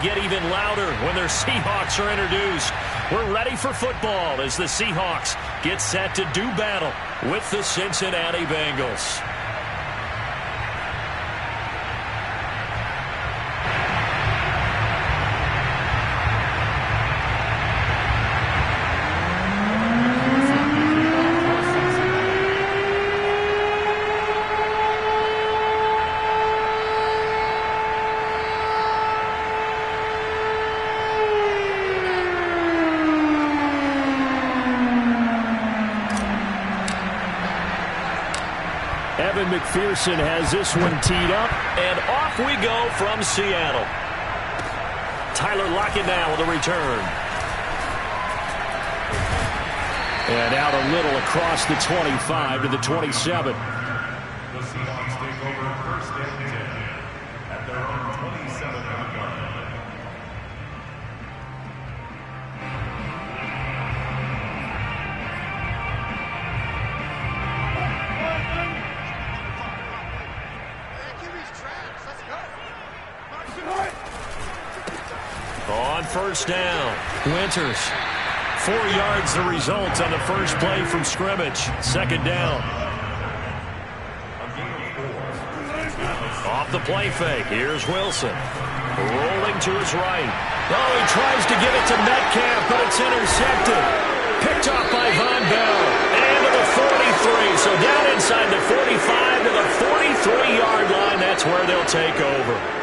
get even louder when their Seahawks are introduced. We're ready for football as the Seahawks get set to do battle with the Cincinnati Bengals. Evan McPherson has this one teed up, and off we go from Seattle. Tyler Lockett now with a return. And out a little across the 25 to the 27. The Seahawks take over first and 10 at their own 27-yard line. On first down, Winters. 4 yards the result on the first play from scrimmage. Second down. Off the play fake. Here's Wilson. Rolling to his right. Oh, he tries to give it to Metcalf, but it's intercepted. Picked off by Von Bell. And to the 43. So down inside the 45 to the 43-yard line. That's where they'll take over.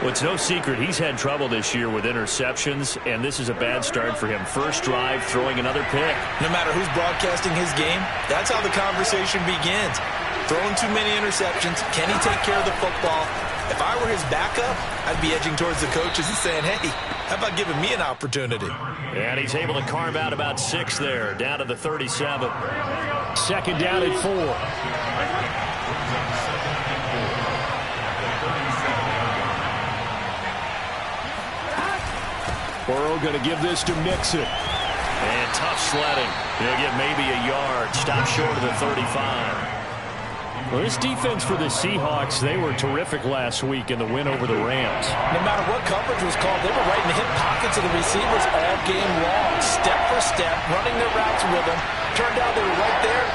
Well, it's no secret he's had trouble this year with interceptions, and this is a bad start for him. First drive, throwing another pick. No matter who's broadcasting his game, that's how the conversation begins. Throwing too many interceptions. Can he take care of the football? If I were his backup, I'd be edging towards the coaches and saying, hey, how about giving me an opportunity? And he's able to carve out about 6 there, down to the 37. Second down at 4. Burrow going to give this to Mixon. And tough sledding. He'll get maybe a yard. Stop short of the 35. Well, this defense for the Seahawks, they were terrific last week in the win over the Rams. No matter what coverage was called, they were right in the hip pockets of the receivers all game long. Step for step, running their routes with them. Turned out they were right there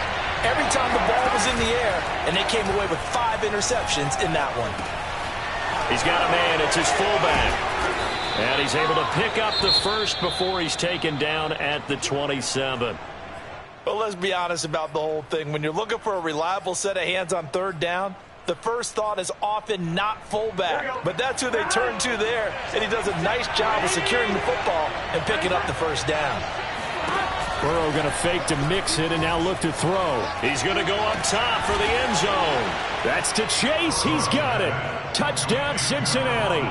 every time the ball was in the air, and they came away with 5 interceptions in that one. He's got a man. It's his fullback. And he's able to pick up the first before he's taken down at the 27. Well, let's be honest about the whole thing. When you're looking for a reliable set of hands on third down, the first thought is often not fullback. But that's who they turn to there, and he does a nice job of securing the football and picking up the first down. Burrow going to fake to Mixon and now look to throw. He's going to go up top for the end zone. That's to Chase. He's got it. Touchdown, Cincinnati.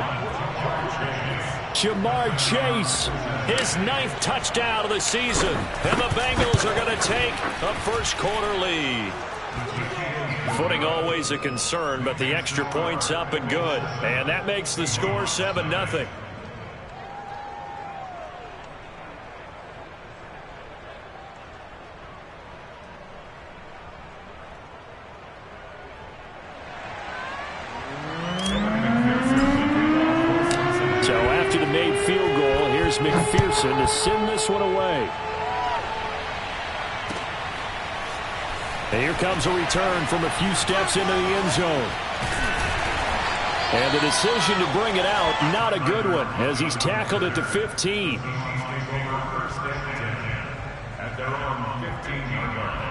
Jamar Chase, his 9th touchdown of the season. And the Bengals are going to take a first quarter lead. Footing always a concern, but the extra point's up and good. And that makes the score 7-0. McPherson to send this one away. And here comes a return from a few steps into the end zone. And the decision to bring it out, not a good one, as he's tackled at the 15. At their own 15-yard line.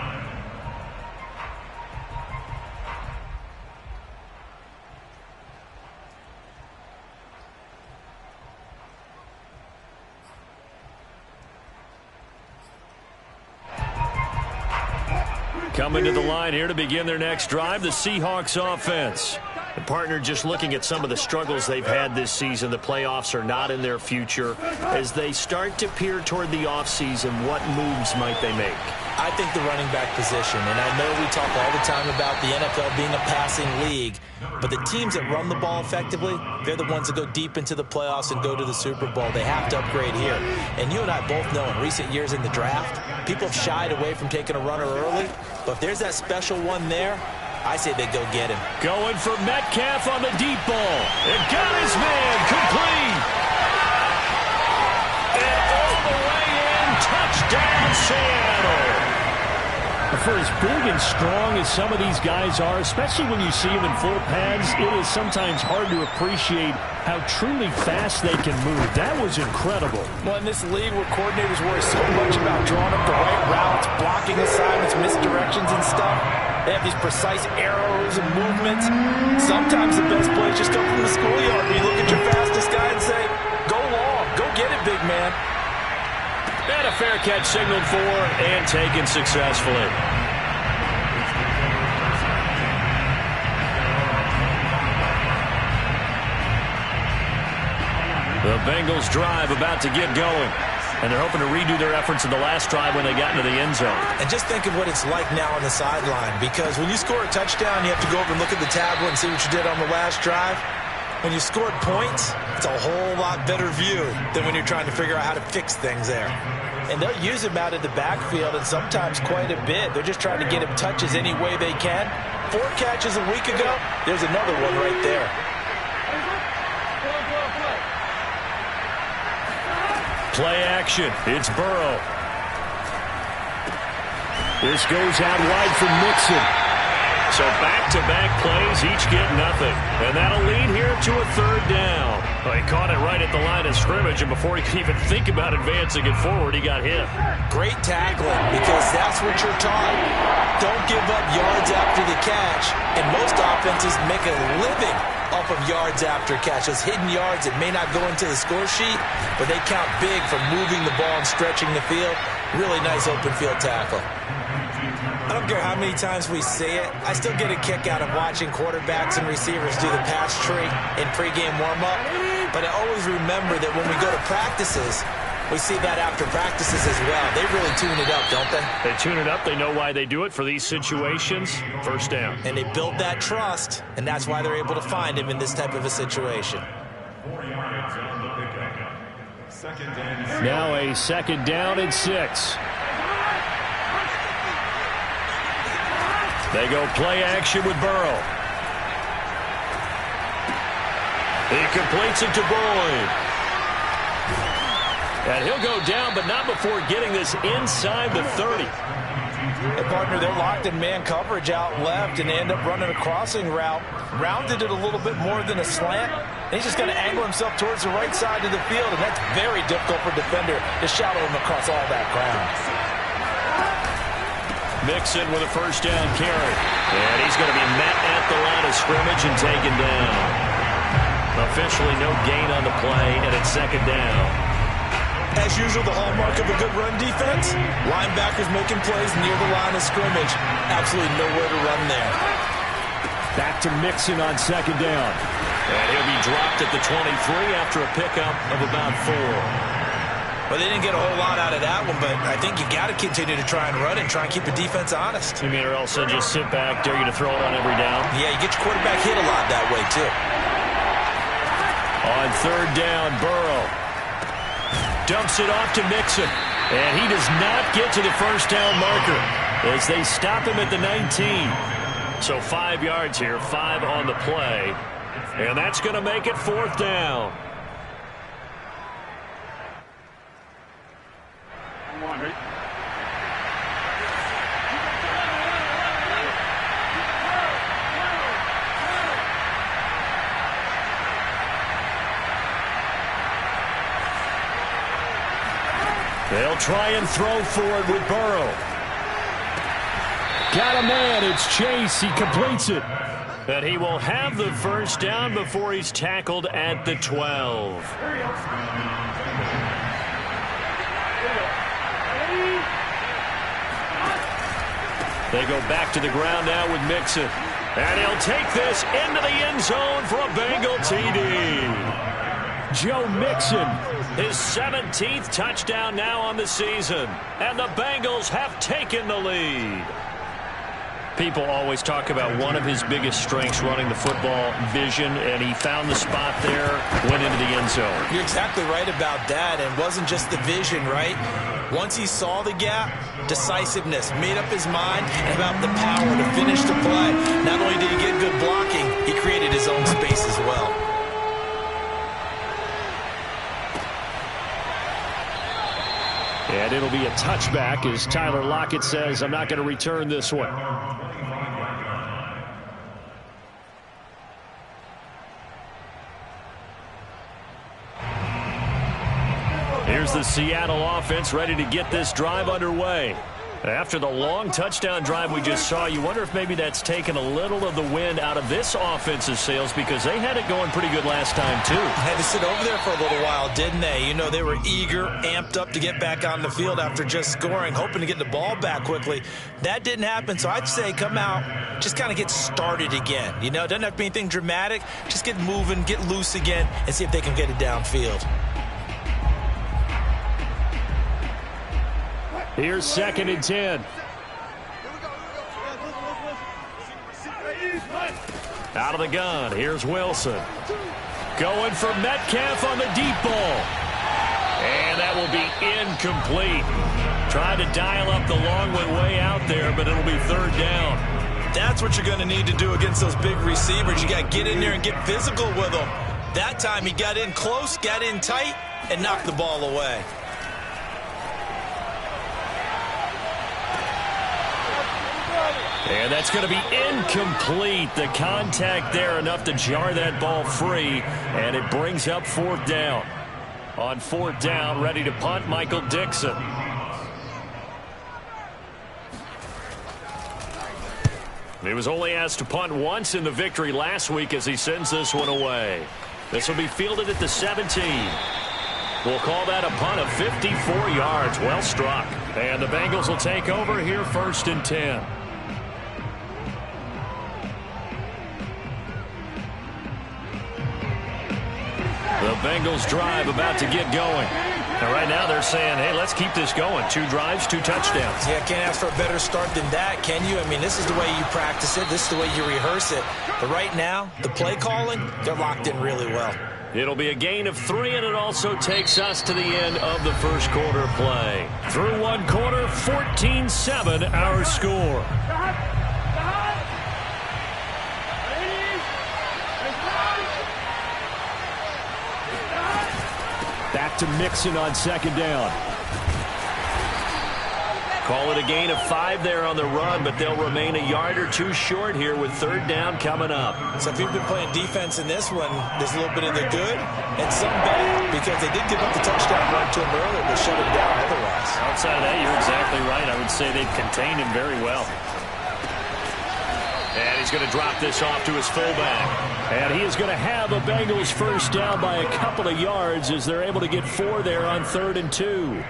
Coming to the line here to begin their next drive, the Seahawks offense. The partner just looking at some of the struggles they've had this season. The playoffs are not in their future. As they start to peer toward the offseason, what moves might they make? I think the running back position, and I know we talk all the time about the NFL being a passing league, but the teams that run the ball effectively, they're the ones that go deep into the playoffs and go to the Super Bowl. They have to upgrade here. And you and I both know in recent years in the draft, people have shied away from taking a runner early, but if there's that special one there, I say they go get him. Going for Metcalf on the deep ball. It got his man complete. for as big and strong as some of these guys are, especially when you see them in full pads, it is sometimes hard to appreciate how truly fast they can move. That was incredible. Well, in this league where coordinators worry so much about drawing up the right routes, blocking assignments, misdirections and stuff, they have these precise arrows and movements. Sometimes the best plays just come from the schoolyard where you look at your fastest guy and say, go long, go get it, big man. And a fair catch signaled for and taken successfully. The Bengals drive about to get going. And they're hoping to redo their efforts in the last drive when they got into the end zone. And just think of what it's like now on the sideline, because when you score a touchdown, you have to go over and look at the tablet and see what you did on the last drive. When you scored points, it's a whole lot better view than when you're trying to figure out how to fix things there. And they'll use him out in the backfield, and sometimes quite a bit. They're just trying to get him touches any way they can. 4 catches a week ago, there's another one right there. Play action. It's Burrow. This goes out wide for Mixon. So back-to-back plays, each get nothing. And that'll lead here to a 3rd down. Well, he caught it right at the line of scrimmage, and before he could even think about advancing it forward, he got hit. Great tackling, because that's what you're taught. Don't give up yards after the catch. And most offenses make a living off of yards after catch. Those hidden yards that may not go into the score sheet, but they count big for moving the ball and stretching the field. Really nice open field tackle. I don't care how many times we say it, I still get a kick out of watching quarterbacks and receivers do the pass tree in pregame warm-up. But I always remember that when we go to practices, we see that after practices as well. They really tune it up, don't they? They tune it up. They know why they do it for these situations. 1st down. And they build that trust, and that's why they're able to find him in this type of a situation. Now a 2nd down and 6. They go play action with Burrow. He completes it to Boyd. And he'll go down, but not before getting this inside the 30. Hey, partner, they're locked in man coverage out left, and they end up running a crossing route. Rounded it a little bit more than a slant. And he's just going to angle himself towards the right side of the field, and that's very difficult for a defender to shadow him across all that ground. Mixon with a 1st down carry. And he's going to be met at the line of scrimmage and taken down. Officially no gain on the play, and it's 2nd down. As usual, the hallmark of a good run defense, linebackers making plays near the line of scrimmage. Absolutely nowhere to run there. Back to Mixon on 2nd down. And he'll be dropped at the 23 after a pickup of about 4. Well, they didn't get a whole lot out of that one, but I think you got to continue to try and run and try and keep the defense honest. You mean, or else they'll just sit back, dare you to throw it on every down? Yeah, you get your quarterback hit a lot that way, too. On 3rd down, Burrow dumps it off to Mixon, and he does not get to the 1st down marker as they stop him at the 19. So 5 yards here, 5 on the play, and that's going to make it 4th down. They'll try and throw for it with Burrow. Got a man. It's Chase. He completes it. And he will have the 1st down before he's tackled at the 12. They go back to the ground now with Mixon. And he'll take this into the end zone for a Bengal TD. Joe Mixon, his 17th touchdown now on the season. And the Bengals have taken the lead. People always talk about one of his biggest strengths running the football, vision, and he found the spot there, went into the end zone. You're exactly right about that, and it wasn't just the vision, right? Once he saw the gap, decisiveness, made up his mind about the power to finish the play. Not only did he get good blocking, he created his own space as well. And it'll be a touchback as Tyler Lockett says, I'm not going to return this one. Here's the Seattle offense ready to get this drive underway. After the long touchdown drive we just saw, you wonder if maybe that's taken a little of the wind out of this offensive sails because they had it going pretty good last time too. Had to sit over there for a little while, didn't they? You know, they were eager, amped up to get back on the field after just scoring, hoping to get the ball back quickly. That didn't happen, so I'd say come out, just kind of get started again. You know, it doesn't have to be anything dramatic. Just get moving, get loose again, and see if they can get it downfield. Here's 2nd and 10. Out of the gun. Here's Wilson. Going for Metcalf on the deep ball. And that will be incomplete. Trying to dial up the long one way out there, but it'll be 3rd down. That's what you're going to need to do against those big receivers. You got to get in there and get physical with them. That time he got in close, got in tight, and knocked the ball away. And that's going to be incomplete. The contact there enough to jar that ball free, and it brings up 4th down. On 4th down, ready to punt, Michael Dixon. He was only asked to punt once in the victory last week as he sends this one away. This will be fielded at the 17. We'll call that a punt of 54 yards. Well struck. And the Bengals will take over here 1st and 10. The Bengals drive about to get going. And right now they're saying, hey, let's keep this going. 2 drives, 2 touchdowns. Yeah, can't ask for a better start than that, can you? I mean, this is the way you practice it. This is the way you rehearse it. But right now, the play calling, they're locked in really well. It'll be a gain of 3, and it also takes us to the end of the first quarter play. Through 1 quarter, 14-7 our score. Back to Mixon on 2nd down. Call it a gain of 5 there on the run, but they'll remain a yard or 2 short here with 3rd down coming up. So if you've been playing defense in this one, there's a little bit of the good and some bad because they did give up the touchdown run to him earlier, but shut him down otherwise. Outside of that, you're exactly right. I would say they've contained him very well. And he's going to drop this off to his fullback. And he is going to have a Bengals 1st down by a couple of yards as they're able to get 4 there on 3rd and 2.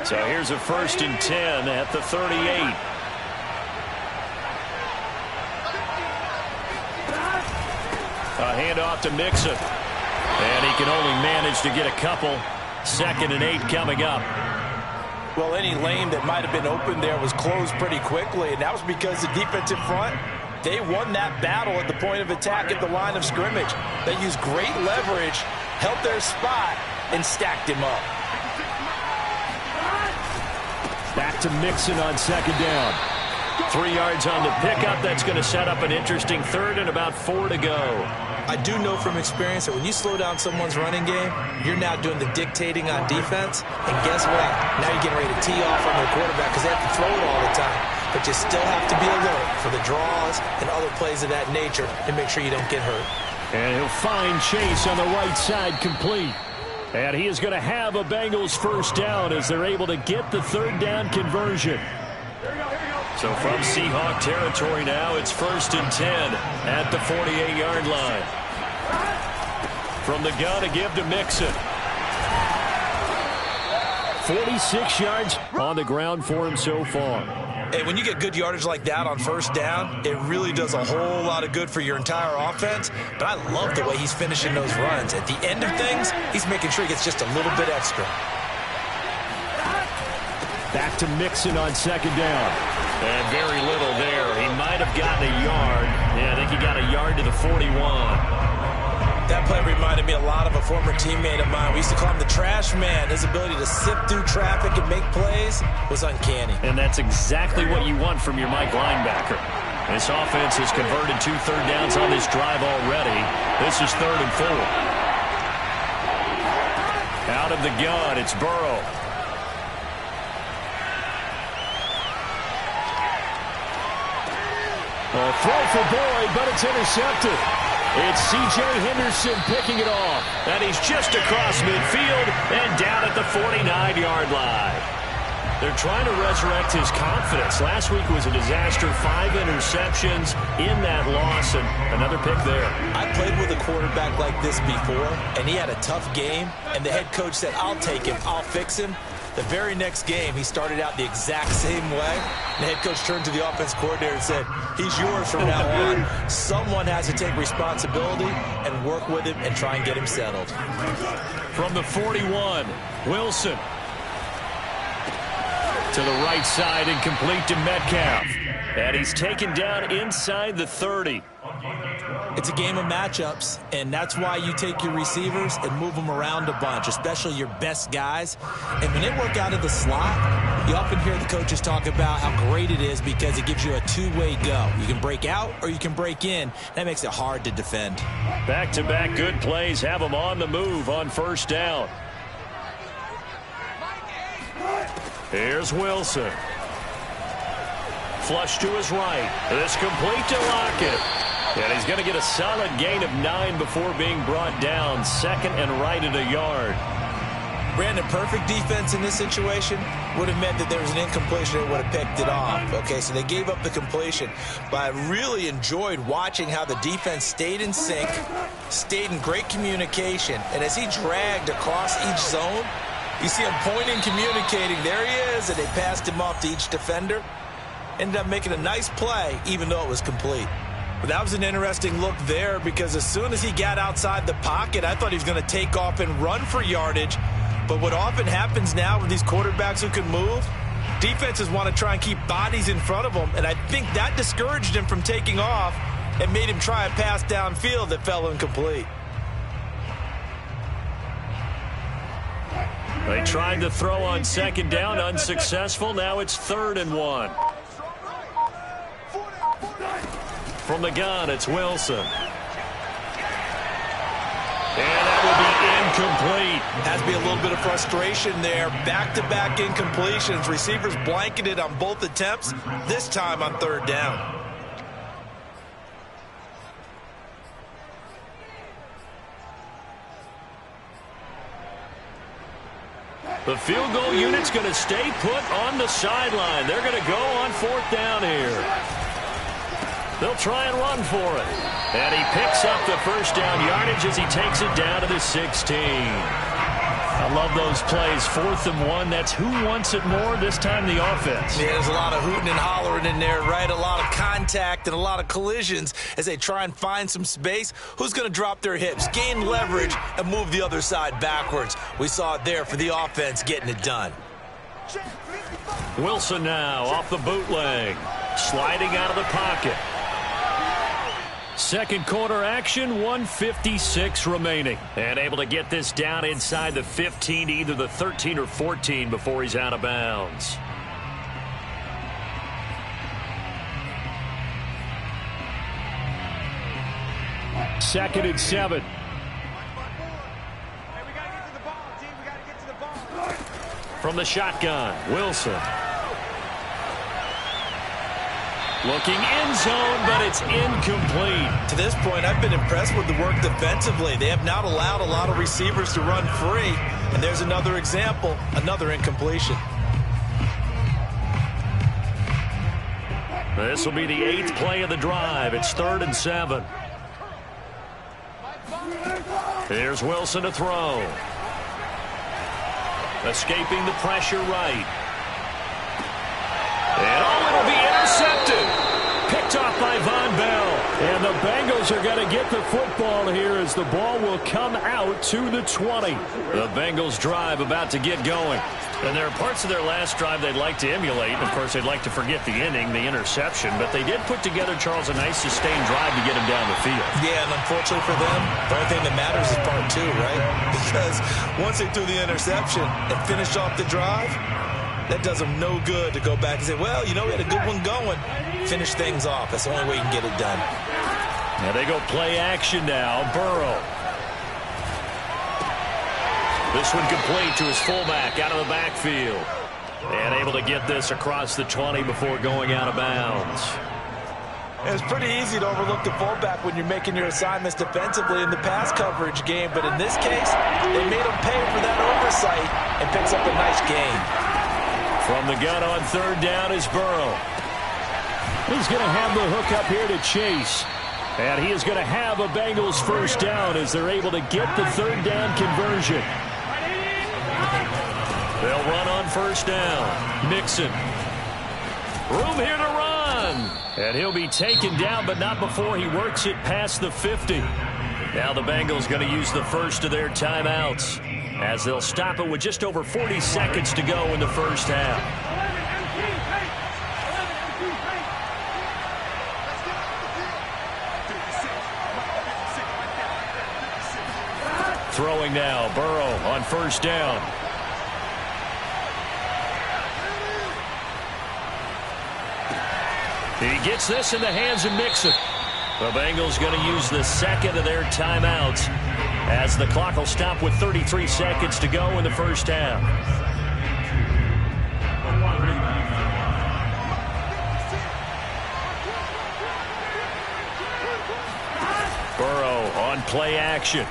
So here's a 1st and 10 at the 38. A handoff to Mixon. And he can only manage to get a couple. 2nd and 8 coming up. Well, any lane that might have been open there was closed pretty quickly, and that was because the defensive front, they won that battle at the point of attack at the line of scrimmage. They used great leverage, held their spot, and stacked him up. Back to Mixon on 2nd down. 3 yards on the pickup. That's going to set up an interesting 3rd and about 4 to go. I do know from experience that when you slow down someone's running game, you're now doing the dictating on defense. And guess what? Now you're getting ready to tee off on their quarterback because they have to throw it all the time. But you still have to be alert for the draws and other plays of that nature and make sure you don't get hurt. And he'll find Chase on the right side complete. And he is going to have a Bengals 1st down as they're able to get the 3rd down conversion. So from Seahawk territory now, it's 1st and 10 at the 48-yard line. From the gun, a give to Mixon. 46 yards on the ground for him so far. And when you get good yardage like that on 1st down, it really does a whole lot of good for your entire offense. But I love the way he's finishing those runs. At the end of things, he's making sure he gets just a little bit extra. Back to Mixon on 2nd down. And very little there. He might have gotten a yard. Yeah, I think he got a yard to the 41. That play reminded me a lot of a former teammate of mine. We used to call him the trash man. His ability to sift through traffic and make plays was uncanny. And that's exactly what you want from your Mike linebacker. This offense has converted 2 third downs on this drive already. This is 3rd and 4. Out of the gun, it's Burrow. A throw for Boyd, but it's intercepted. It's C.J. Henderson picking it off. And he's just across midfield and down at the 49-yard line. They're trying to resurrect his confidence. Last week was a disaster. 5 interceptions in that loss, and another pick there. I played with a quarterback like this before, and he had a tough game, and the head coach said, I'll take him, I'll fix him. The very next game, he started out the exact same way. The head coach turned to the offense coordinator and said, he's yours from now on. Someone has to take responsibility and work with him and try and get him settled. From the 41, Wilson. To the right side and complete to Metcalf. And he's taken down inside the 30. It's a game of matchups, and that's why you take your receivers and move them around a bunch, especially your best guys. And when they work out of the slot, you often hear the coaches talk about how great it is because it gives you a two-way go. You can break out or you can break in. That makes it hard to defend. Back-to-back good plays have them on the move on 1st down. Here's Wilson. Flush to his right. This complete to Lockett. And he's going to get a solid gain of 9 before being brought down. 2nd and right at a yard. Brandon, perfect defense in this situation would have meant that there was an incompletion and would have picked it off. Okay, so they gave up the completion. But I really enjoyed watching how the defense stayed in sync, stayed in great communication. And as he dragged across each zone, you see him pointing, communicating. There he is, and they passed him off to each defender. Ended up making a nice play, even though it was complete. But that was an interesting look there because as soon as he got outside the pocket, I thought he was going to take off and run for yardage. But what often happens now with these quarterbacks who can move, defenses want to try and keep bodies in front of them, and I think that discouraged him from taking off and made him try a pass downfield that fell incomplete. They tried to throw on 2nd down, unsuccessful. Now it's 3rd and 1. From the gun, it's Wilson. And that will be incomplete. Has to be a little bit of frustration there. Back-to-back incompletions. Receivers blanketed on both attempts, this time on 3rd down. The field goal unit's going to stay put on the sideline. They're going to go on 4th down here. They'll try and run for it. And he picks up the 1st down yardage as he takes it down to the 16. I love those plays. 4th and 1. That's who wants it more, this time the offense. Yeah, there's a lot of hooting and hollering in there, right? A lot of contact and a lot of collisions as they try and find some space. Who's going to drop their hips, gain leverage, and move the other side backwards? We saw it there for the offense getting it done. Wilson now off the bootleg. Sliding out of the pocket. 2nd quarter action, 1:56 remaining. And able to get this down inside the 15, either the 13 or 14 before he's out of bounds. Second and 7. From the shotgun, Wilson. Looking end zone, but it's incomplete. To this point, I've been impressed with the work defensively. They have not allowed a lot of receivers to run free. And there's another example, another incompletion. This will be the 8th play of the drive. It's 3rd and 7. Here's Wilson to throw. Escaping the pressure right. And it'll be intercepted. Picked off by Von Bell. And the Bengals are going to get the football here as the ball will come out to the 20. The Bengals drive about to get going. And there are parts of their last drive they'd like to emulate. Of course, they'd like to forget the inning, the interception. But they did put together, Charles, a nice sustained drive to get them down the field. Yeah, and unfortunately for them, the only thing that matters is part two, right? Because once they threw the interception and finished off the drive, that does them no good to go back and say, well, you know, we had a good one going. Finish things off. That's the only way you can get it done. Now they go play action now. Burrow. This one complete to his fullback out of the backfield. And able to get this across the 20 before going out of bounds. It's pretty easy to overlook the fullback when you're making your assignments defensively in the pass coverage game. But in this case, they made him pay for that oversight and picks up a nice gain. From the gun on third down is Burrow. He's going to have the hook up here to Chase. And he is going to have a Bengals first down as they're able to get the third down conversion. They'll run on first down. Mixon. Room here to run. And he'll be taken down, but not before he works it past the 50. Now the Bengals going to use the first of their timeouts as they'll stop it with just over 40 seconds to go in the first half. Throwing now, Burrow on first down. He gets this in the hands of Mixon. The Bengals going to use the second of their timeouts as the clock will stop with 33 seconds to go in the first half. Burrow on play action.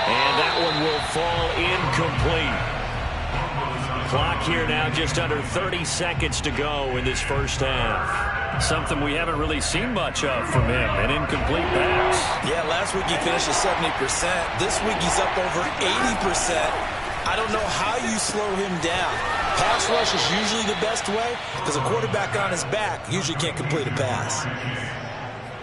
And that one will fall incomplete. Clock here now just under 30 seconds to go in this first half. Something we haven't really seen much of from him, an incomplete pass. Yeah, last week he finished at 70%. This week he's up over 80%. I don't know how you slow him down. Pass rush is usually the best way because a quarterback on his back usually can't complete a pass.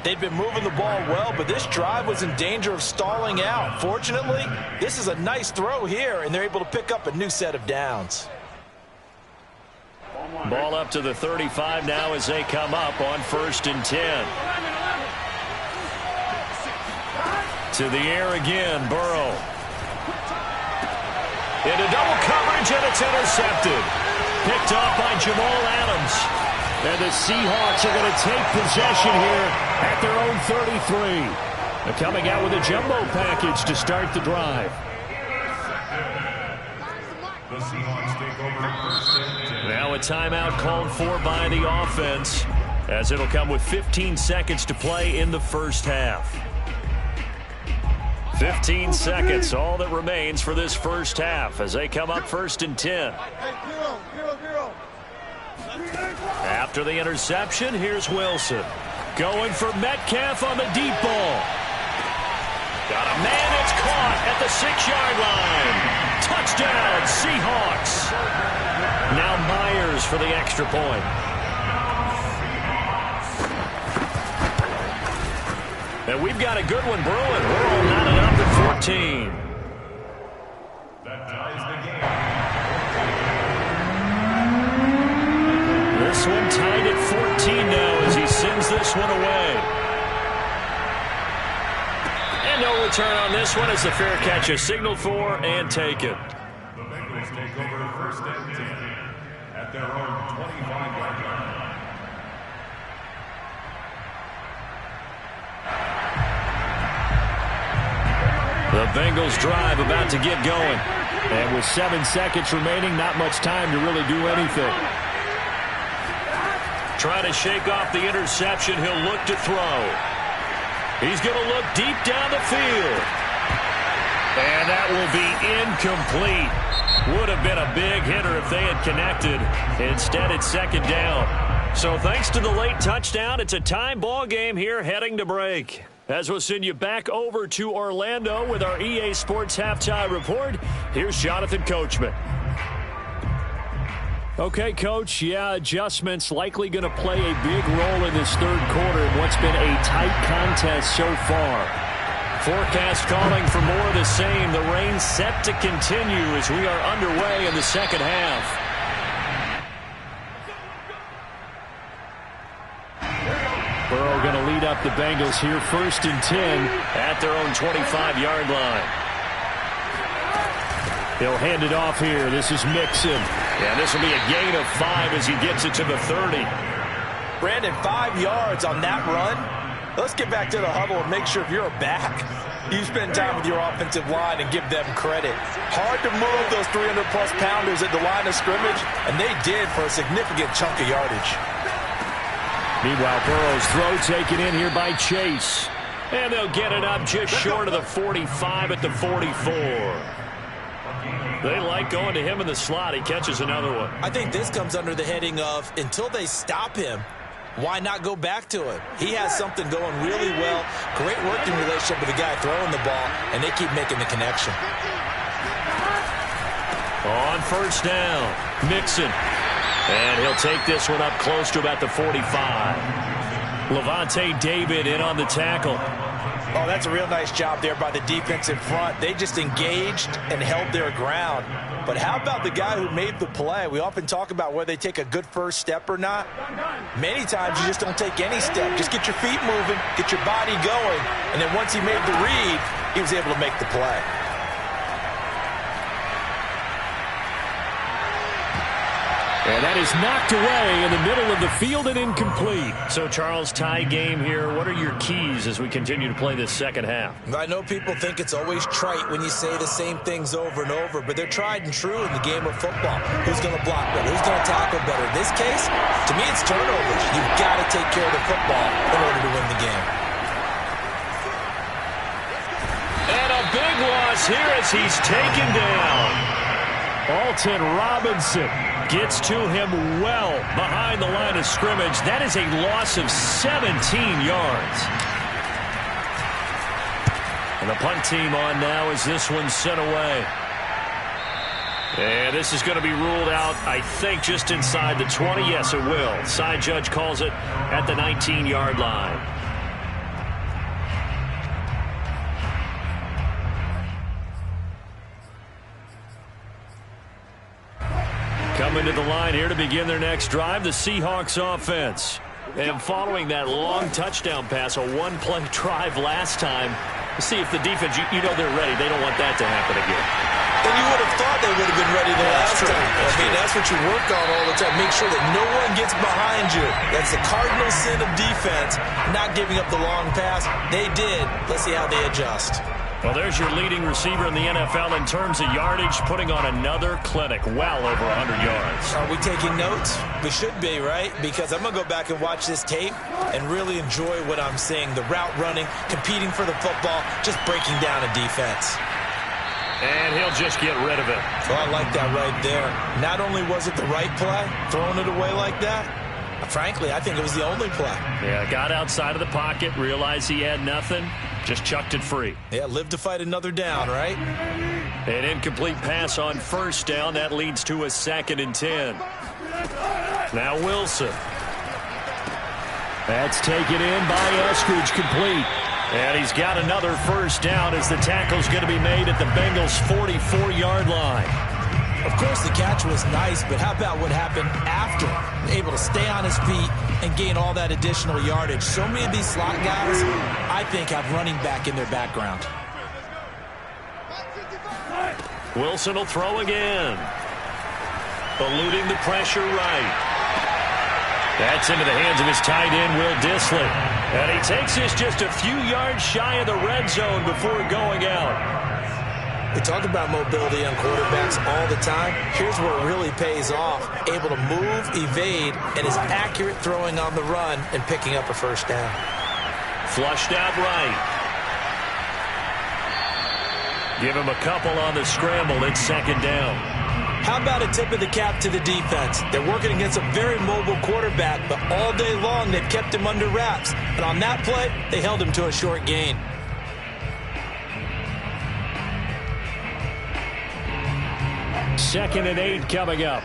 They'd been moving the ball well, but this drive was in danger of stalling out. Fortunately, this is a nice throw here, and they're able to pick up a new set of downs. Ball up to the 35 now as they come up on 1st and 10. To the air again, Burrow. Into double coverage, and it's intercepted. Picked off by Jamal Adams. And the Seahawks are going to take possession here at their own 33. They're coming out with a jumbo package to start the drive. The Seahawks take over first and 10. Now a timeout called for by the offense as it'll come with 15 seconds to play in the first half. 15 seconds, all that remains for this first half as they come up 1st and 10. After the interception, here's Wilson. Going for Metcalf on the deep ball. Got a man that's caught at the 6-yard line. Touchdown, Seahawks. Now Myers for the extra point. And we've got a good one brewing. We're all knotted up at 14. That ties the game. This one tied at 14 now as he sends this one away. And no return on this one as the fair catch is signaled for and taken. The Bengals take over 1st and 10 at their own 25-yard line. The Bengals drive about to get going. And with 7 seconds remaining, not much time to really do anything. Trying to shake off the interception. He'll look to throw. He's going to look deep down the field. And that will be incomplete. Would have been a big hitter if they had connected. Instead, it's 2nd down. So thanks to the late touchdown, it's a time ball game here heading to break. As we'll send you back over to Orlando with our EA Sports Halftime Report, here's Jonathan Coachman. Okay, Coach, yeah, adjustments likely going to play a big role in this third quarter in what's been a tight contest so far. Forecast calling for more of the same. The rain set to continue as we are underway in the second half. Burrow going to lead up the Bengals here, 1st and 10 at their own 25-yard line. He'll hand it off here. This is Mixon. Yeah, this will be a gain of 5 as he gets it to the 30. Brandon, 5 yards on that run. Let's get back to the huddle and make sure if you're a back, you spend time with your offensive line and give them credit. Hard to move those 300-plus pounders at the line of scrimmage, and they did for a significant chunk of yardage. Meanwhile, Burrow's throw taken in here by Chase. And they'll get it up just short of the 45 at the 44. They like going to him in the slot. He catches another one. I think this comes under the heading of until they stop him, why not go back to him? He has something going really well. Great working relationship with the guy throwing the ball, and they keep making the connection. On 1st down, Mixon. And he'll take this one up close to about the 45. Levante David in on the tackle. Oh, that's a real nice job there by the defense in front. They just engaged and held their ground. But how about the guy who made the play? We often talk about whether they take a good first step or not. Many times you just don't take any step. Just get your feet moving, get your body going, and then once he made the read, he was able to make the play. And that is knocked away in the middle of the field and incomplete. So, Charles, tie game here. What are your keys as we continue to play this second half? I know people think it's always trite when you say the same things over and over, but they're tried and true in the game of football. Who's going to block better? Who's going to tackle better? In this case, to me, it's turnovers. You've got to take care of the football in order to win the game. And a big loss here as he's taken down. Alton Robinson gets to him well behind the line of scrimmage. That is a loss of 17 yards. And the punt team on now as this one's sent away. And this is going to be ruled out, I think, just inside the 20. Yes, it will. Side judge calls it at the 19-yard line. Coming to the line here to begin their next drive, the Seahawks offense. And following that long touchdown pass, a one-play drive last time, see if the defense, you know they're ready. They don't want that to happen again. And you would have thought they would have been ready the last time. I mean, that's what you work on all the time. Make sure that no one gets behind you. That's the cardinal sin of defense, not giving up the long pass. They did. Let's see how they adjust. Well, there's your leading receiver in the NFL in terms of yardage, putting on another clinic, well over 100 yards. Are we taking notes? We should be, right? Because I'm going to go back and watch this tape and really enjoy what I'm seeing. The route running, competing for the football, just breaking down a defense. And he'll just get rid of it. So I like that right there. Not only was it the right play, throwing it away like that, frankly, I think it was the only play. Yeah, got outside of the pocket, realized he had nothing, just chucked it free. Yeah, live to fight another down, right? An incomplete pass on 1st down. That leads to a 2nd and 10. Now Wilson. That's taken in by Eskridge, complete. And he's got another 1st down as the tackle's going to be made at the Bengals' 44-yard line. Of course, the catch was nice, but how about what happened after? Able to stay on his feet and gain all that additional yardage. So many of these slot guys, I think, have running back in their background. Wilson will throw again. Eluding the pressure right. That's into the hands of his tight end, Will Dissly. And he takes this just a few yards shy of the red zone before going out. We talk about mobility on quarterbacks all the time. Here's where it really pays off. Able to move, evade, and is accurate throwing on the run and picking up a 1st down. Flushed out right. Give him a couple on the scramble. It's 2nd down. How about a tip of the cap to the defense? They're working against a very mobile quarterback, but all day long they've kept him under wraps. And on that play, they held him to a short gain. 2nd and 8 coming up.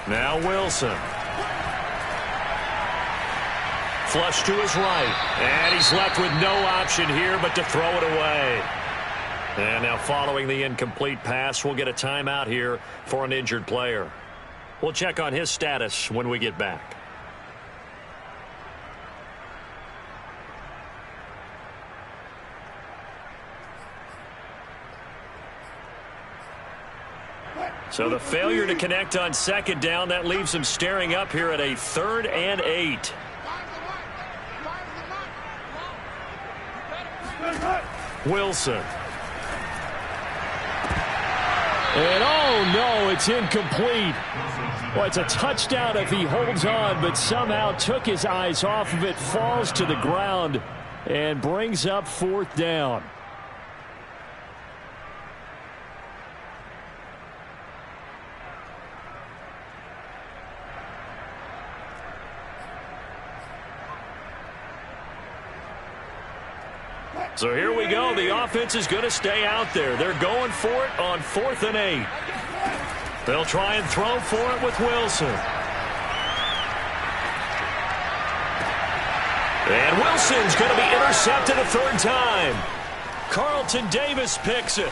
Now Wilson. Flush to his right. And he's left with no option here but to throw it away. And now following the incomplete pass, we'll get a timeout here for an injured player. We'll check on his status when we get back. So the failure to connect on second down, that leaves him staring up here at a 3rd and 8. Wilson. And oh no, it's incomplete. Well, it's a touchdown if he holds on, but somehow took his eyes off of it, falls to the ground, and brings up 4th down. So here we go. The offense is going to stay out there. They're going for it on 4th and 8. They'll try and throw for it with Wilson. And Wilson's going to be intercepted a 3rd time. Carlton Davis picks it.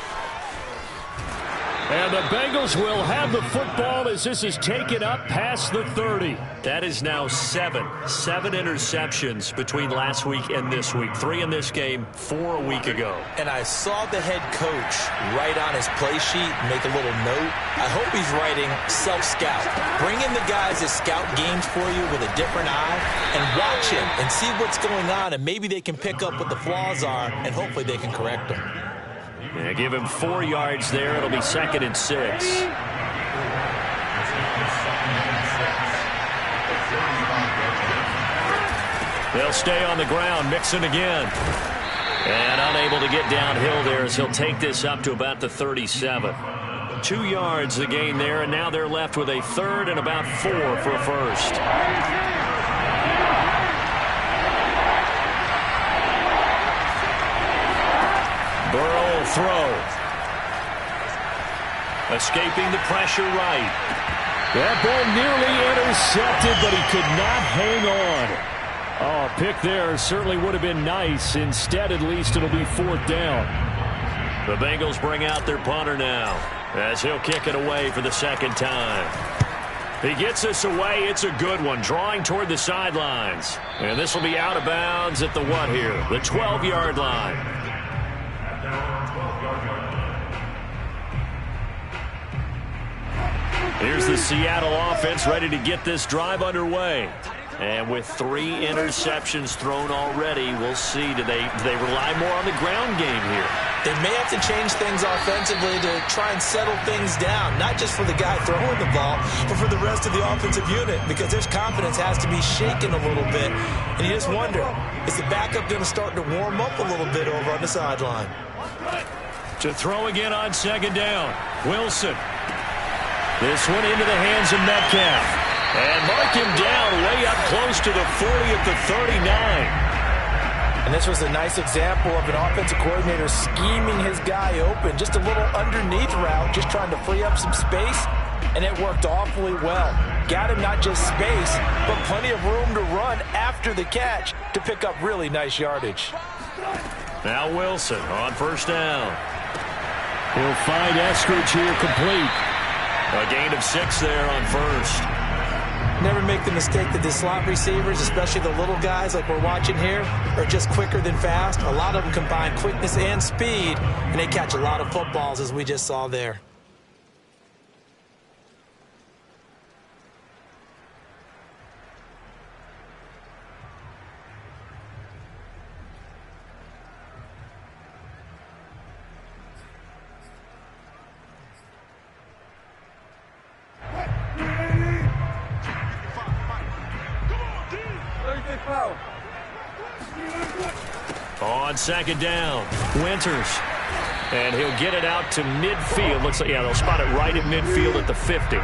And the Bengals will have the football as this is taken up past the 30. That is now 7 interceptions between last week and this week. 3 in this game, 4 a week ago. And I saw the head coach write on his play sheet, make a little note. I hope he's writing self-scout. Bring in the guys that scout games for you with a different eye and watch him and see what's going on, and maybe they can pick up what the flaws are, and hopefully they can correct them. Yeah, give him 4 yards there. It'll be 2nd and 6. They'll stay on the ground. Mixon again. And unable to get downhill there as he'll take this up to about the 37. 2 yards the gain there, and now they're left with a 3rd and about 4 for a first. Burrow will throw. Escaping the pressure right. That ball nearly intercepted, but he could not hang on. Oh, a pick there certainly would have been nice. Instead, at least, it'll be 4th down. The Bengals bring out their punter now as he'll kick it away for the 2nd time. He gets this away. It's a good one, drawing toward the sidelines. And this will be out of bounds at the what here? The 12-yard line. Here's the Seattle offense ready to get this drive underway. And with 3 interceptions thrown already, we'll see. Do they rely more on the ground game here? They may have to change things offensively to try and settle things down, not just for the guy throwing the ball, but for the rest of the offensive unit, because their confidence has to be shaken a little bit. And you just wonder, is the backup going to start to warm up a little bit over on the sideline? To throw again on 2nd down. Wilson. This one into the hands of Metcalf. And mark him down way up close to the 40 at the 39. And this was a nice example of an offensive coordinator scheming his guy open. Just a little underneath route, just trying to free up some space. And it worked awfully well. Got him not just space, but plenty of room to run after the catch to pick up really nice yardage. Now Wilson on 1st down. He'll find Eskridge here complete. A gain of 6 there on 1st. Never make the mistake that the slot receivers, especially the little guys like we're watching here, are just quicker than fast. A lot of them combine quickness and speed, and they catch a lot of footballs, as we just saw there. On 2nd down, Winters. And he'll get it out to midfield. Looks like, yeah, they'll spot it right at midfield at the 50.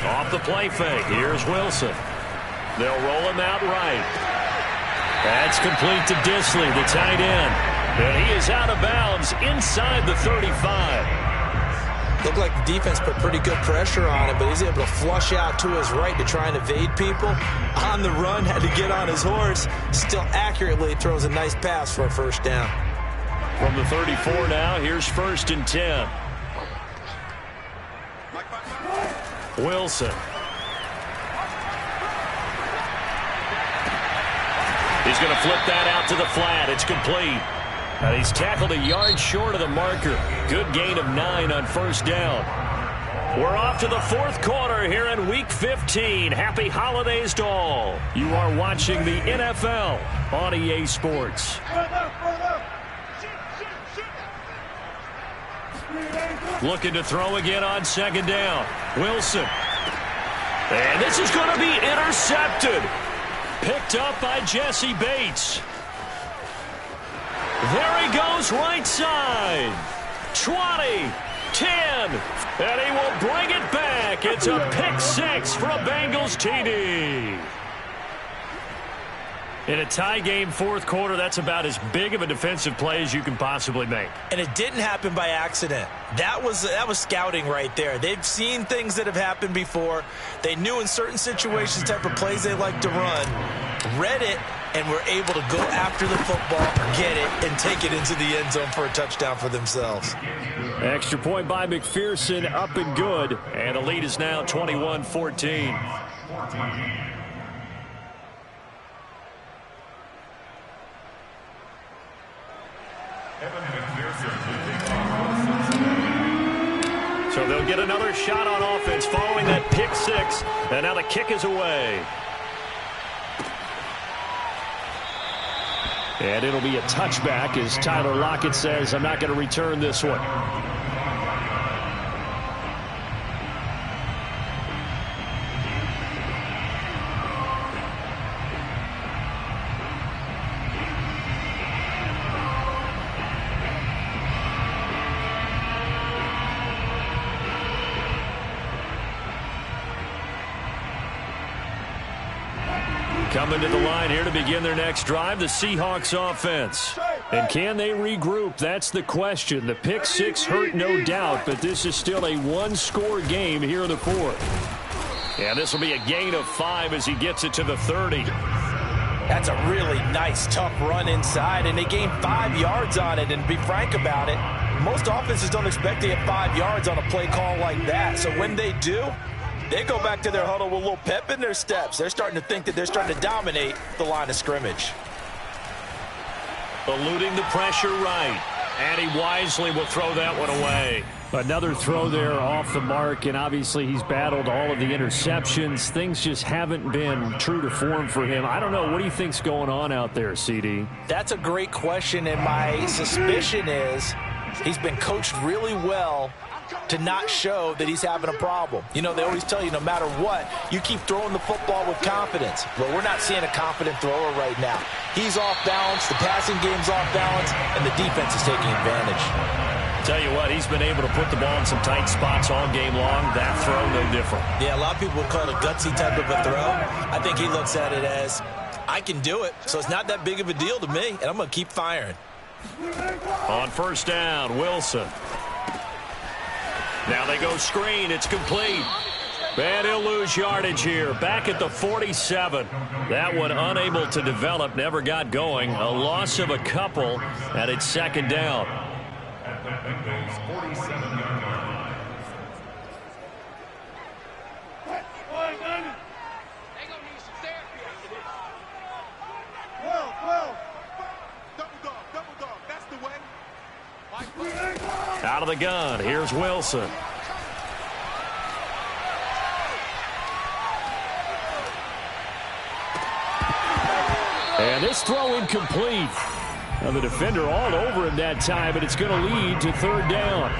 Off the play fake, here's Wilson. They'll roll him out right. That's complete to Dissly, the tight end. And he is out of bounds inside the 35. Looked like the defense put pretty good pressure on him, but he's able to flush out to his right to try and evade people. On the run, had to get on his horse. Still accurately throws a nice pass for a first down. From the 34 now, here's 1st and 10. Wilson. He's going to flip that out to the flat. It's complete. And he's tackled a yard short of the marker. Good gain of 9 on 1st down. We're off to the 4th quarter here in Week 15. Happy holidays to all. You are watching the NFL on EA Sports. Looking to throw again on 2nd down. Wilson. And this is going to be intercepted. Picked up by Jesse Bates. There he goes right side. 20, 10, and he will bring it back. It's a pick 6 for a Bengals TD. In a tie game 4th quarter, that's about as big of a defensive play as you can possibly make. And it didn't happen by accident. That was scouting right there. They've seen things that have happened before. They knew in certain situations type of plays they like to run, read it, and were able to go after the football, get it, and take it into the end zone for a touchdown for themselves. Extra point by McPherson, up and good. And the lead is now 21-14. So they'll get another shot on offense following that pick 6. And now the kick is away. And it'll be a touchback as Tyler Lockett says, I'm not going to return this one. Coming to the line here to begin their next drive, the Seahawks offense. And can they regroup? That's the question. The pick 6 hurt, no doubt, but this is still a one-score game here in the 4th. And this will be a gain of 5 as he gets it to the 30. That's a really nice, tough run inside, and they gained 5 yards on it. And to be frank about it, most offenses don't expect to get 5 yards on a play call like that. So when they do, they go back to their huddle with a little pep in their steps. They're starting to think that they're starting to dominate the line of scrimmage. Eluding the pressure right. And he wisely will throw that one away. Another throw there off the mark, and obviously he's battled all of the interceptions. Things just haven't been true to form for him. I don't know. What do you think's going on out there, CD? That's a great question, and my suspicion is he's been coached really well to not show that he's having a problem. You know, they always tell you no matter what, you keep throwing the football with confidence. Well, we're not seeing a confident thrower right now. He's off balance, the passing game's off balance, and the defense is taking advantage. Tell you what, he's been able to put the ball in some tight spots all game long. That throw, no different. Yeah, a lot of people would call it a gutsy type of a throw. I think he looks at it as, I can do it, so it's not that big of a deal to me, and I'm going to keep firing. On 1st down, Wilson. Now they go screen. It's complete. And he'll lose yardage here. Back at the 47. That one unable to develop. Never got going. A loss of a couple. And it's 2nd down. At the Bengals 47-yard line. Out of the gun. Here's Wilson. And this throw incomplete. Now the defender all over him that time, but it's going to lead to 3rd down.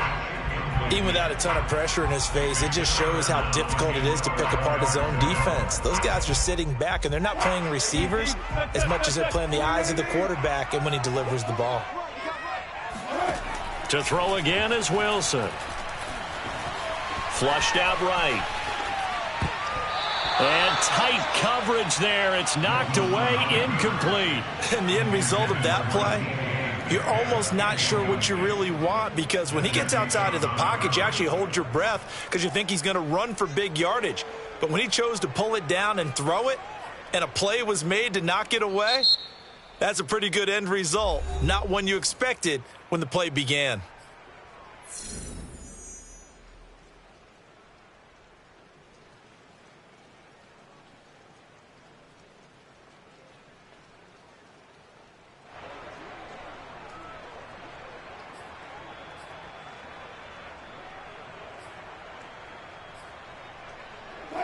Even without a ton of pressure in his face, it just shows how difficult it is to pick apart his own defense. Those guys are sitting back, and they're not playing receivers as much as they're playing the eyes of the quarterback and when he delivers the ball. To throw again is Wilson. Flushed out right. And tight coverage there. It's knocked away, incomplete. And the end result of that play, you're almost not sure what you really want, because when he gets outside of the pocket, you actually hold your breath because you think he's going to run for big yardage. But when he chose to pull it down and throw it, and a play was made to knock it away, that's a pretty good end result. Not one you expected when the play began.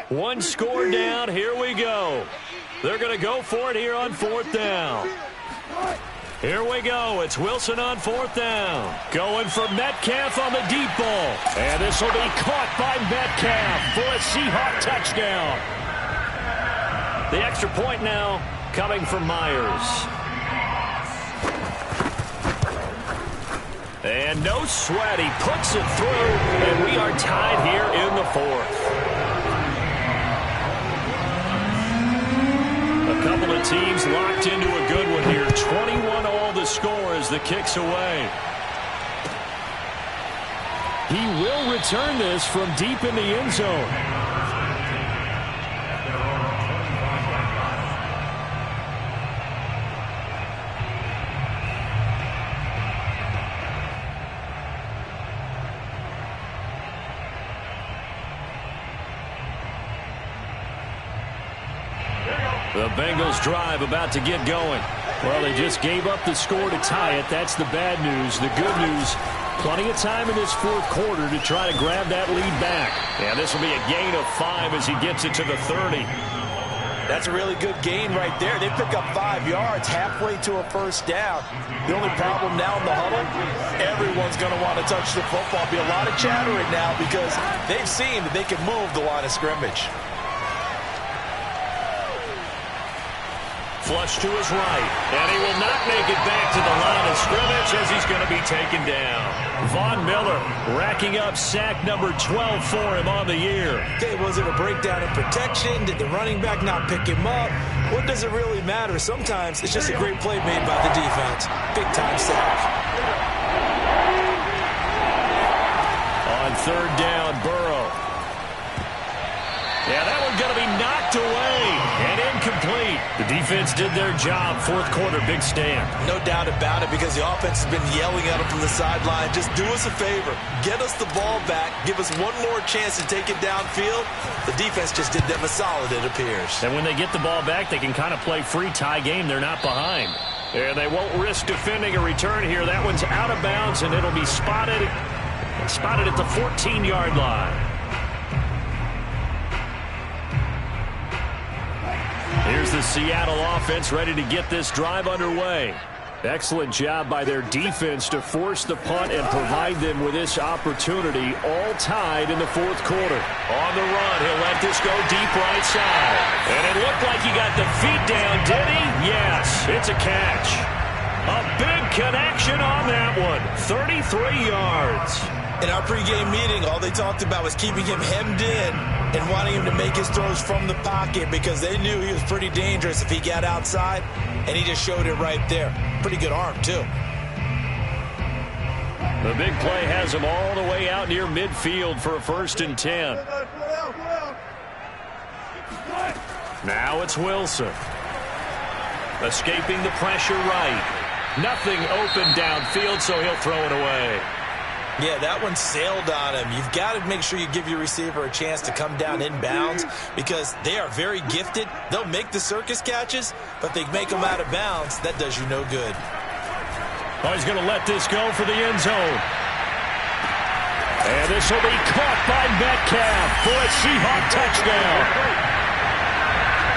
One score down. Here we go. They're going to go for it here on 4th down. Here we go. It's Wilson on 4th down. Going for Metcalf on the deep ball. And this will be caught by Metcalf for a Seahawk touchdown. The extra point now coming from Myers. And no sweat. He puts it through, and we are tied here in the 4th. A couple of teams locked into a good one here. 21 all the score as the kick's away. He will return this from deep in the end zone. The Bengals drive about to get going. Well, they just gave up the score to tie it. That's the bad news. The good news, plenty of time in this 4th quarter to try to grab that lead back. And this will be a gain of 5 as he gets it to the 30. That's a really good gain right there. They pick up 5 yards halfway to a first down. The only problem now in the huddle, everyone's going to want to touch the football. Be a lot of chattering now because they've seen that they can move the line of scrimmage. Flush to his right, and he will not make it back to the line of scrimmage as he's going to be taken down. Von Miller racking up sack number 12 for him on the year. Okay, was it a breakdown in protection? Did the running back not pick him up? What does it really matter? Sometimes it's just a great play made by the defense. Big-time sack. On 3rd down, Burrow. Yeah, that one's going to be knocked away and incomplete. The defense did their job. 4th quarter, big stand. No doubt about it, because the offense has been yelling at them from the sideline. Just do us a favor. Get us the ball back. Give us one more chance to take it downfield. The defense just did them a solid, it appears. And when they get the ball back, they can kind of play free tie game. They're not behind. And they won't risk defending a return here. That one's out of bounds, and it'll be spotted at the 14-yard line. Here's the Seattle offense ready to get this drive underway. Excellent job by their defense to force the punt and provide them with this opportunity, all tied in the 4th quarter. On the run, he'll let this go deep right side. And it looked like he got the feet down, did he? Yes, it's a catch. A big connection on that one, 33 yards. In our pregame meeting, all they talked about was keeping him hemmed in and wanting him to make his throws from the pocket because they knew he was pretty dangerous if he got outside, and he just showed it right there. Pretty good arm, too. The big play has him all the way out near midfield for a 1st and 10. Now it's Wilson. Escaping the pressure right. Nothing open downfield, so he'll throw it away. Yeah, that one sailed on him. You've got to make sure you give your receiver a chance to come down inbounds because they are very gifted. They'll make the circus catches, but they make them out of bounds. That does you no good. Oh, he's going to let this go for the end zone. And this will be caught by Metcalf for a Seahawk touchdown.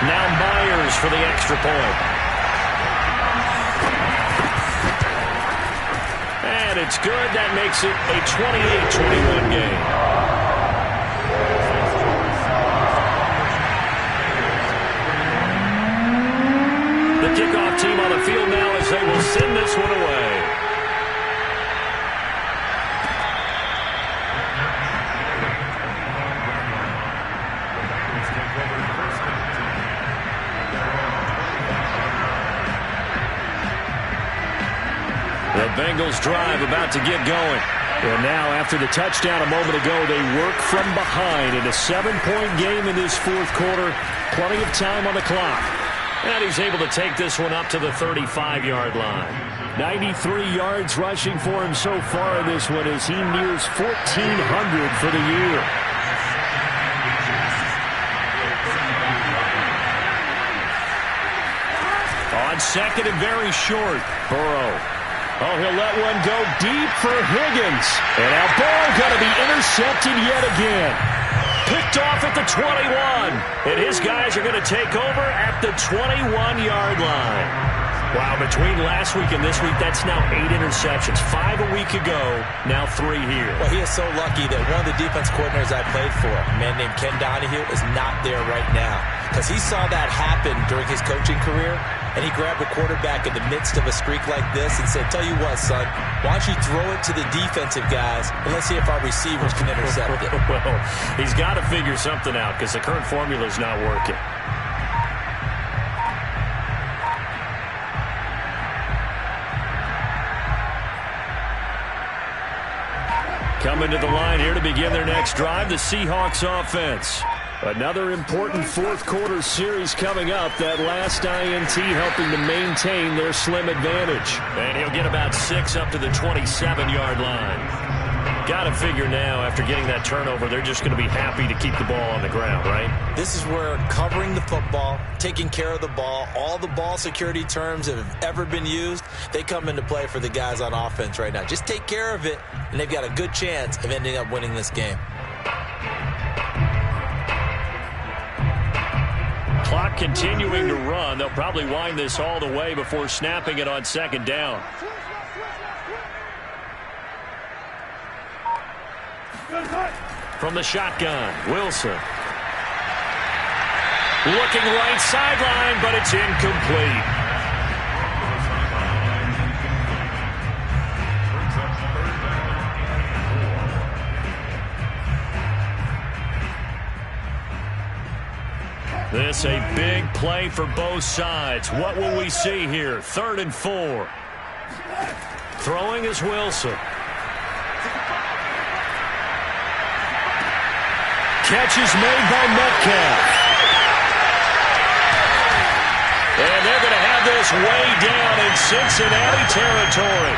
Now Myers for the extra point. And it's good. That makes it a 28-21 game. The kickoff team on the field now as they will send this one away. The Bengals drive about to get going. And now, after the touchdown a moment ago, they work from behind in a 7-point game in this fourth quarter. Plenty of time on the clock. And he's able to take this one up to the 35-yard line. 93 yards rushing for him so far in this one as he nears 1,400 for the year. On second and very short, Burrow. Oh, he'll let one go deep for Higgins. And now Burrow going to be intercepted yet again. Picked off at the 21. And his guys are going to take over at the 21-yard line. Wow, between last week and this week, that's now 8 interceptions. 5 a week ago, now 3 here. Well, he is so lucky that one of the defense coordinators I played for, a man named Ken Donahue, is not there right now. Because he saw that happen during his coaching career, and he grabbed a quarterback in the midst of a streak like this and said, tell you what, son, why don't you throw it to the defensive guys, and let's see if our receivers can intercept it. Well, he's got to figure something out because the current formula is not working. Coming to the line here to begin their next drive, the Seahawks offense. Another important fourth quarter series coming up. That last INT helping to maintain their slim advantage. And he'll get about 6 up to the 27-yard line. Got to figure now, after getting that turnover, they're just going to be happy to keep the ball on the ground, right? This is where covering the football, taking care of the ball, all the ball security terms that have ever been used, they come into play for the guys on offense right now. Just take care of it, and they've got a good chance of ending up winning this game. Clock continuing to run. They'll probably wind this all the way before snapping it on second down. From the shotgun, Wilson. Looking right sideline, but it's incomplete. This a big play for both sides. What will we see here? 3rd and 4. Throwing is Wilson. Catch is made by Metcalf. And they're going to have this way down in Cincinnati territory.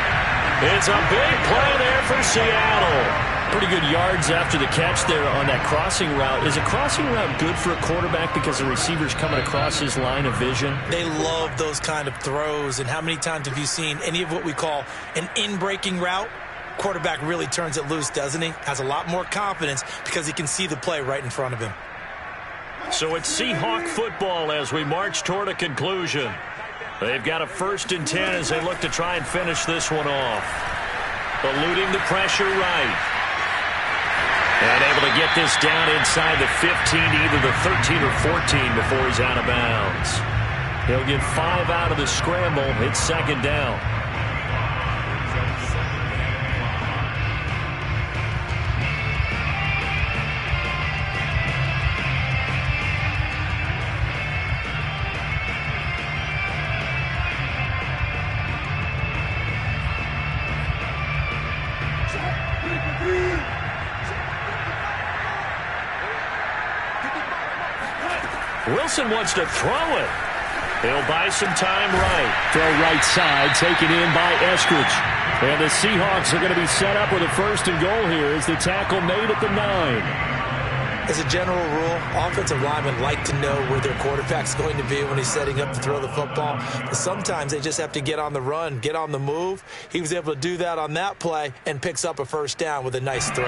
It's a big play there for Seattle. Pretty good yards after the catch there on that crossing route. Is a crossing route good for a quarterback because the receiver's coming across his line of vision? They love those kind of throws. And how many times have you seen any of what we call an in-breaking route? Quarterback really turns it loose, doesn't he? Has a lot more confidence because he can see the play right in front of him. So it's Seahawk football as we march toward a conclusion. They've got a 1st and 10 as they look to try and finish this one off. Eluding the pressure right. And able to get this down inside the 15, either the 13 or 14 before he's out of bounds. He'll get 5 out of the scramble. It's second down. Wilson wants to throw it. He'll buy some time right. Throw right side, taken in by Eskridge. And the Seahawks are going to be set up with a 1st and goal here as the tackle made at the 9. As a general rule, offensive linemen like to know where their quarterback's going to be when he's setting up to throw the football. But sometimes they just have to get on the run, get on the move. He was able to do that on that play and picks up a 1st down with a nice throw.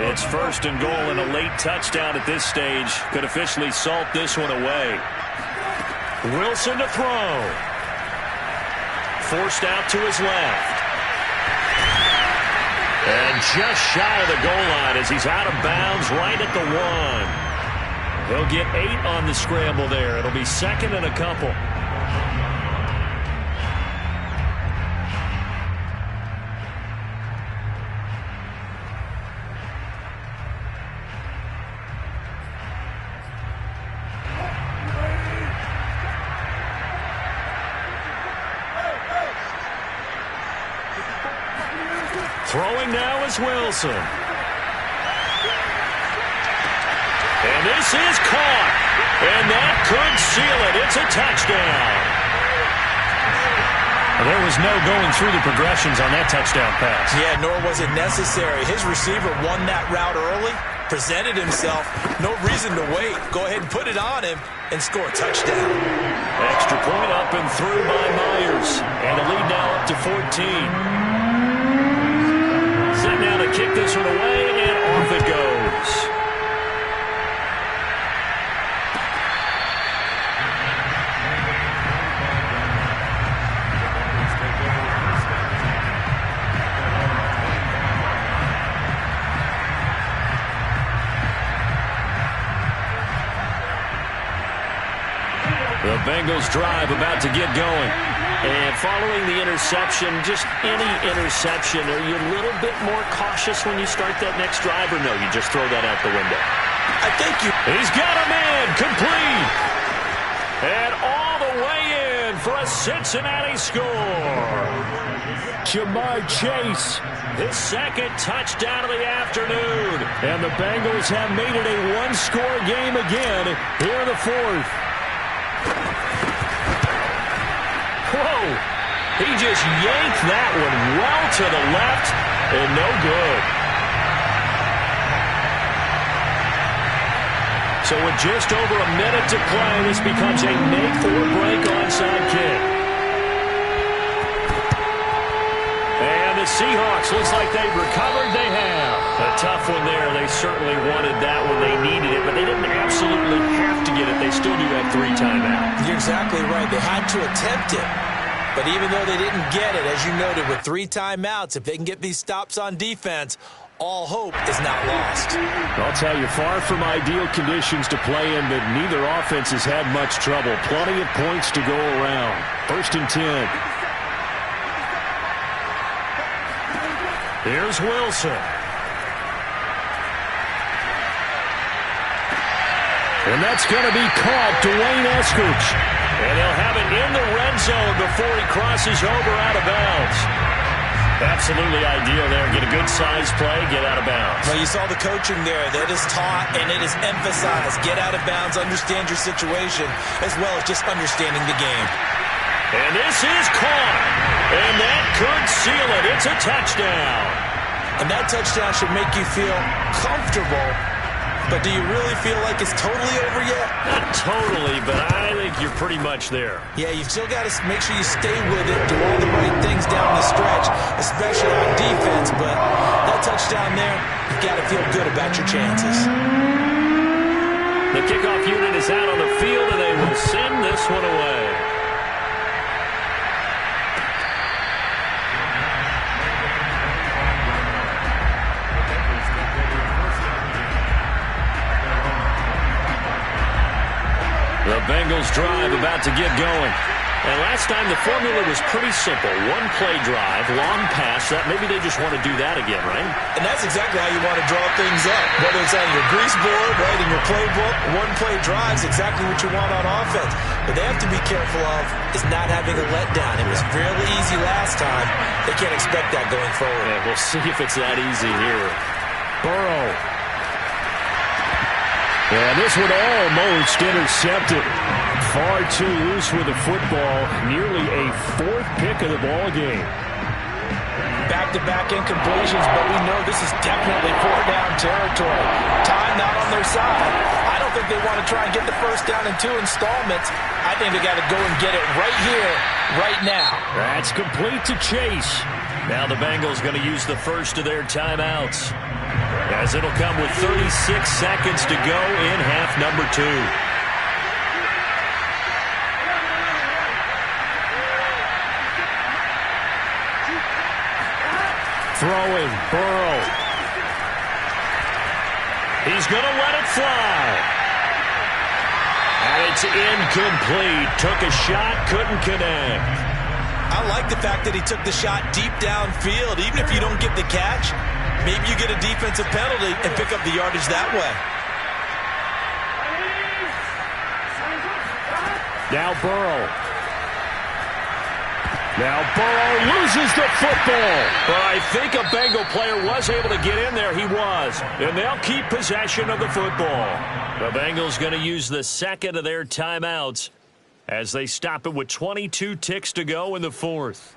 It's 1st and goal and a late touchdown at this stage. Could officially salt this one away. Wilson to throw. Forced out to his left. And just shy of the goal line as he's out of bounds right at the 1. He'll get 8 on the scramble there. It'll be 2nd and a couple. Throwing now is Wilson. And this is caught. And that could seal it. It's a touchdown. There was no going through the progressions on that touchdown pass. Yeah, nor was it necessary. His receiver won that route early, presented himself. No reason to wait. Go ahead and put it on him and score a touchdown. Extra point up and through by Myers. And the lead now up to 14. Set now to kick this one away, and off it goes. The Bengals drive about to get going. And following the interception, just any interception, are you a little bit more cautious when you start that next drive, or no, you just throw that out the window? I think you... He's got a man, complete. And all the way in for a Cincinnati score. Ja'Marr Chase. His second touchdown of the afternoon. And the Bengals have made it a one-score game again here in the fourth. Whoa! He just yanked that one well to the left, and no good. So with just over a minute to play, this becomes a make-or-break onside kick. And the Seahawks, looks like they've recovered. They have. A tough one there. They certainly wanted that when they needed it, but they didn't absolutely have to get it. They still do have 3 timeouts. You're exactly right. They had to attempt it. But even though they didn't get it, as you noted, with 3 timeouts, if they can get these stops on defense, all hope is not lost. I'll tell you, far from ideal conditions to play in, but neither offense has had much trouble. Plenty of points to go around. 1st and 10. Here's Wilson. And that's going to be caught. Dwayne Eskridge. And he'll have it in the red zone before he crosses over out of bounds. Absolutely ideal there. Get a good size play, get out of bounds. Well, you saw the coaching there. That is taught and it is emphasized. Get out of bounds, understand your situation, as well as just understanding the game. And this is caught. And that could seal it. It's a touchdown. And that touchdown should make you feel comfortable. But do you really feel like it's totally over yet? Not totally, but I think you're pretty much there. Yeah, you've still got to make sure you stay with it, do all the right things down the stretch, especially on defense. But that touchdown there, you've got to feel good about your chances. The kickoff unit is out on the field, and they will send this one away. The Bengals drive about to get going. And last time the formula was pretty simple. 1-play drive, long pass. That maybe they just want to do that again, right? And that's exactly how you want to draw things up. Whether it's on your grease board, right, in your playbook, 1-play drives exactly what you want on offense. But they have to be careful of is not having a letdown. It was fairly easy last time. They can't expect that going forward. Yeah, we'll see if it's that easy here. Burrow. And this one almost intercepted. Far too loose with the football. Nearly a 4th pick of the ball game. Back-to-back incompletions, but we know this is definitely 4-down territory. Time not on their side. I don't think they want to try and get the first down in 2 installments. I think they got to go and get it right here, right now. That's complete to Chase. Now the Bengals going to use the first of their timeouts, as it'll come with 36 seconds to go in half number 2. Throwing, Burrow. He's going to let it fly. And it's incomplete. Took a shot, couldn't connect. I like the fact that he took the shot deep downfield. Even if you don't get the catch, maybe you get a defensive penalty and pick up the yardage that way. Now Burrow. Now Burrow loses the football. Well, I think a Bengal player was able to get in there. He was. And they'll keep possession of the football. The Bengals going to use the second of their timeouts as they stop it with 22 ticks to go in the fourth.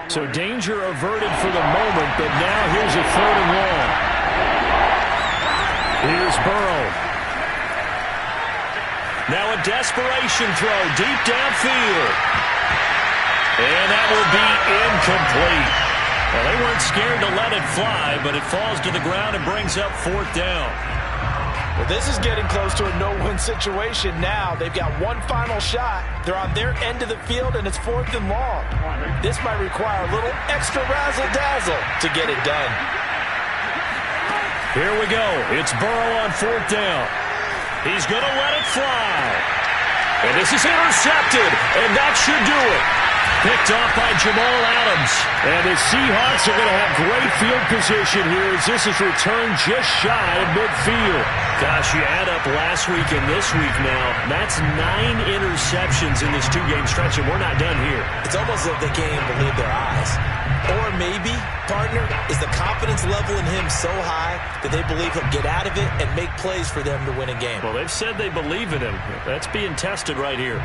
So danger averted for the moment, but now here's a 3rd and long. Here's Burrow. Now a desperation throw deep downfield. And that will be incomplete. Well, they weren't scared to let it fly, but it falls to the ground and brings up 4th down. Well, this is getting close to a no-win situation now. They've got one final shot. They're on their end of the field, and it's 4th and long. This might require a little extra razzle-dazzle to get it done. Here we go. It's Burrow on 4th down. He's going to let it fly. And this is intercepted, and that should do it. Picked off by Jamal Adams. And the Seahawks are going to have great field position here as this is returned just shy of midfield. Gosh, you add up last week and this week now, that's 9 interceptions in this 2-game stretch, and we're not done here. It's almost like they can't even believe their eyes. Or maybe, partner, is the confidence level in him so high that they believe he'll get out of it and make plays for them to win a game. Well, they've said they believe in him. That's being tested right here.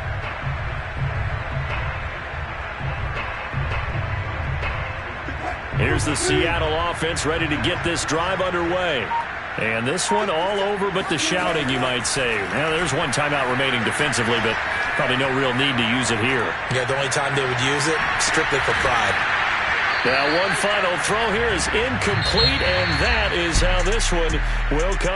Here's the Seattle offense ready to get this drive underway. And this one all over but the shouting, you might say. Now, there's one timeout remaining defensively, but probably no real need to use it here. Yeah, the only time they would use it, strictly for pride. Now, one final throw here is incomplete, and that is how this one will come.